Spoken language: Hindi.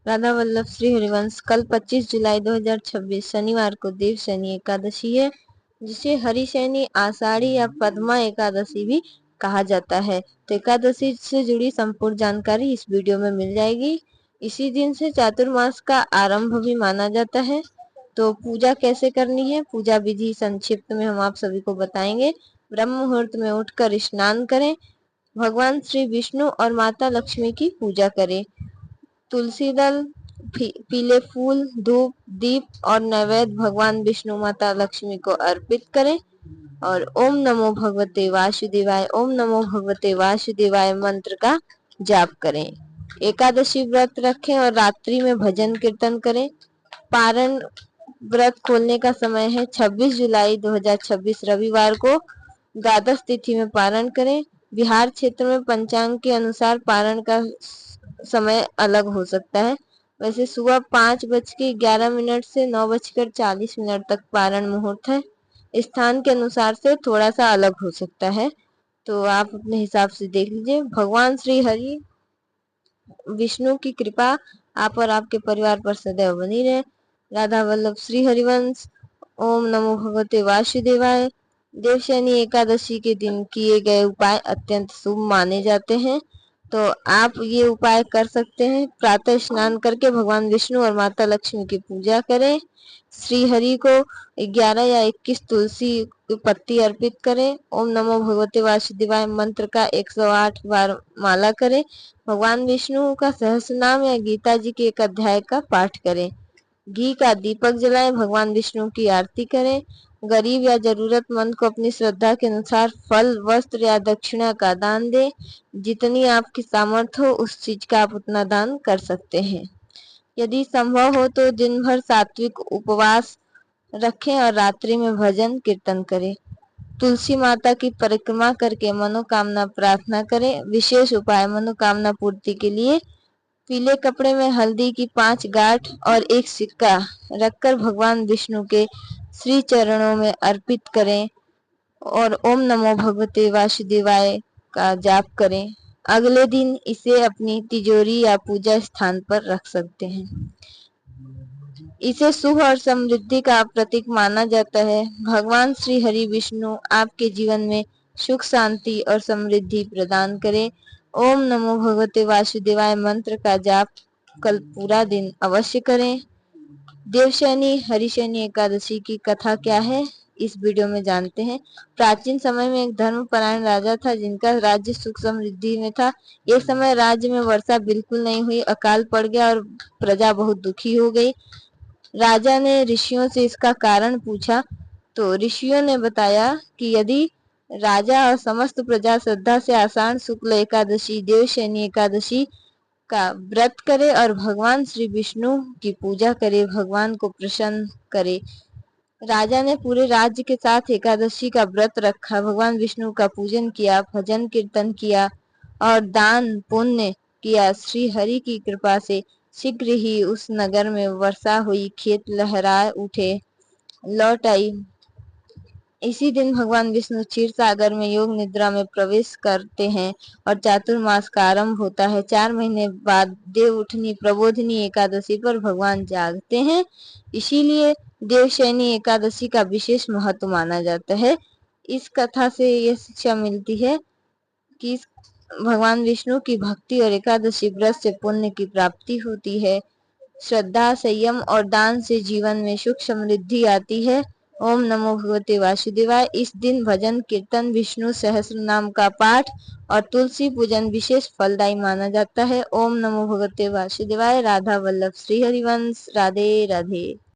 राधा वल्लभ श्री हरिवंश। कल 25 जुलाई 2026 शनिवार को देव शनि एकादशी है, जिसे हरि शनि, आषाढ़ी या पद्मा एकादशी भी कहा जाता है। तो एकादशी से जुड़ी संपूर्ण जानकारी इस वीडियो में मिल जाएगी। इसी दिन से चातुर्मास का आरंभ भी माना जाता है। तो पूजा कैसे करनी है, पूजा विधि संक्षिप्त में हम आप सभी को बताएंगे। ब्रह्म मुहूर्त में उठकर स्नान करें, भगवान श्री विष्णु और माता लक्ष्मी की पूजा करें, तुलसी दल, पीले फूल, धूप, दीप और नैवेद्य भगवान विष्णु माता लक्ष्मी को अर्पित करें और ओम नमो भगवते वासुदेवाय, ओम नमो भगवते वासुदेवाय मंत्र का जाप करें। एकादशी व्रत रखें और रात्रि में भजन कीर्तन करें। पारण व्रत खोलने का समय है 26 जुलाई 2026 रविवार को द्वादश तिथि में पारण करें। बिहार क्षेत्र में पंचांग के अनुसार पारण का समय अलग हो सकता है। वैसे सुबह 5:11 से 9:40 तक पारण मुहूर्त है। स्थान के अनुसार से थोड़ा सा अलग हो सकता है, तो आप अपने हिसाब से देख लीजिए। भगवान श्री हरि विष्णु की कृपा आप और आपके परिवार पर सदैव बनी रहे। राधा वल्लभ श्री हरिवंश। ओम नमो भगवते वासुदेवाय। देवशयनी एकादशी के दिन किए गए उपाय अत्यंत शुभ माने जाते हैं, तो आप ये उपाय कर सकते हैं। प्रातः स्नान करके भगवान विष्णु और माता लक्ष्मी की पूजा करें। श्री हरि को 11 या 21 तुलसी की पत्ती अर्पित करें। ओम नमो भगवते वासुदेवाय मंत्र का 108 बार माला करें। भगवान विष्णु का सहस्त्र नाम या गीता जी के एक अध्याय का पाठ करें। घी का दीपक जलाएं, भगवान विष्णु की आरती करें। गरीब या जरूरतमंद को अपनी श्रद्धा के अनुसार फल, वस्त्र या दक्षिणा का दान दें। जितनी आपकी सामर्थ्य हो उस चीज का आप उतना दान कर सकते हैं। यदि संभव हो तो दिन भर सात्विक उपवास रखें और रात्रि में भजन कीर्तन करें। तुलसी माता की परिक्रमा करके मनोकामना प्रार्थना करें। विशेष उपाय मनोकामना पूर्ति के लिए पीले कपड़े में हल्दी की 5 गांठ और एक सिक्का रखकर भगवान विष्णु के श्री चरणों में अर्पित करें और ओम नमो भगवते वासुदेवाय का जाप करें। अगले दिन इसे अपनी तिजोरी या पूजा स्थान पर रख सकते हैं। इसे शुभ और समृद्धि का प्रतीक माना जाता है। भगवान श्री हरि विष्णु आपके जीवन में सुख, शांति और समृद्धि प्रदान करें। ओम नमो भगवते वासुदेवाय मंत्र का जाप कल पूरा दिन अवश्य करें। देवशयनी हरिशयनी एकादशी की कथा क्या है, इस वीडियो में जानते हैं। प्राचीन समय में एक धर्मपरायण राजा था जिनका राज्य सुख समृद्धि में था। एक समय राज्य में वर्षा बिल्कुल नहीं हुई, अकाल पड़ गया और प्रजा बहुत दुखी हो गई। राजा ने ऋषियों से इसका कारण पूछा, तो ऋषियों ने बताया कि यदि राजा और समस्त प्रजा श्रद्धा से आषाढ़ शुक्ल एकादशी देवशयनी एकादशी का व्रत करे और भगवान श्री विष्णु की पूजा करे, भगवान को प्रसन्न करे। राजा ने पूरे राज्य के साथ एकादशी का व्रत रखा, भगवान विष्णु का पूजन किया, भजन कीर्तन किया और दान पुण्य किया। श्री हरि की कृपा से शीघ्र ही उस नगर में वर्षा हुई, खेत लहराए उठे, लौट आई। इसी दिन भगवान विष्णु क्षीर सागर में योग निद्रा में प्रवेश करते हैं और चातुर्मास का आरंभ होता है। 4 महीने बाद देव उठनी प्रबोधनी एकादशी पर भगवान जागते हैं, इसीलिए देवशयनी एकादशी का विशेष महत्व माना जाता है। इस कथा से यह शिक्षा मिलती है कि भगवान विष्णु की भक्ति और एकादशी व्रत से पुण्य की प्राप्ति होती है। श्रद्धा, संयम और दान से जीवन में सुख समृद्धि आती है। ओम नमो भगवते वासुदेवाय। इस दिन भजन कीर्तन, विष्णु सहस्त्र नाम का पाठ और तुलसी पूजन विशेष फलदायी माना जाता है। ओम नमो भगवते वासुदेवाय। राधा वल्लभ श्री हरिवंश। राधे राधे।